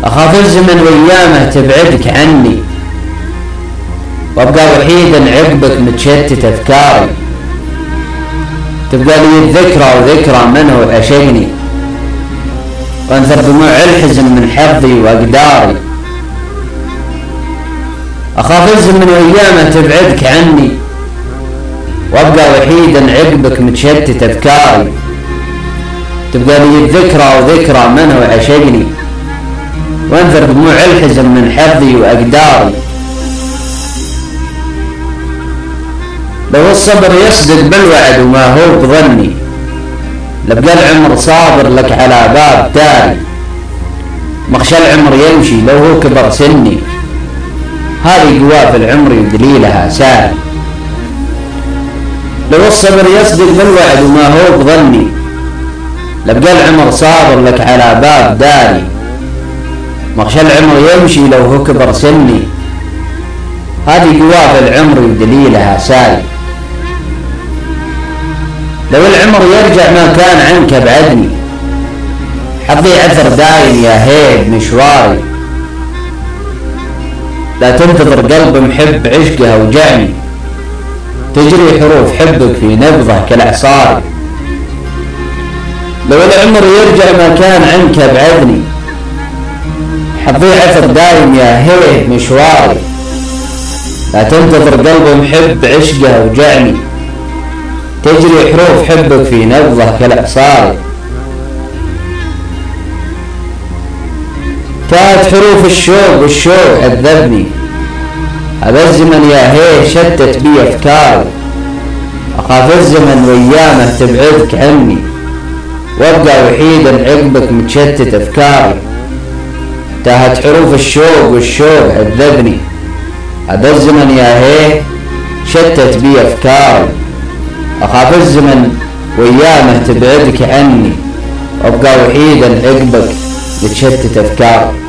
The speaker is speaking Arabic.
أخاف الزمن وأيامه تبعدك عني، وأبقى وحيدا عقبك متشتت أفكاري. تبقى لي الذكرى وذكرى من هو عشقني، وأنثر دموع الحزن من حظي وأقداري. أخاف الزمن وأيامه تبعدك عني، وأبقى وحيدا عقبك متشتت أفكاري. تبقى لي الذكرى وذكرى من هو عشقني، وانثر دموع الحزن من حظي وأقداري. لو الصبر يصدق بالوعد وما هو بظني، لبقى العمر صابر لك على باب داري. مخشى العمر يمشي لو هو كبر سني، هذه قوافل العمر ودليلها ساري. لو الصبر يصدق بالوعد وما هو بظني، لبقى العمر صابر لك على باب داري. مخشى العمر يمشي لو هو كبر سني، هذه قوافل العمر ودليلها ساري. لو العمر يرجع ما كان عنك ابعدني، حظي عثر دايم يا هيب مشواري. لا تنتظر قلب محب عشقه وجعني، تجري حروف حبك في نبضه كالإعصار. لو العمر يرجع ما كان عنك ابعدني، حظي عثر دايم يا هيب مشواري. لا تنتظر قلب محب عشقه وجعني، تجري حروف حبك في نبضه كالإعصار. تاهت حروف الشوق والشوق عذبني، هذا الزمن يا هي شتت بي أفكاري. أخاف الزمن وأيامه تبعدك عني، وأبقى وحيدا عقبك متشتت أفكاري. تاهت حروف الشوق والشوق عذبني، هذا الزمن يا هي شتت بي أفكاري. أخاف الزمن وأيامه تبعدك عني، وأبقى وحيدا عقبك متشتت أفكاري.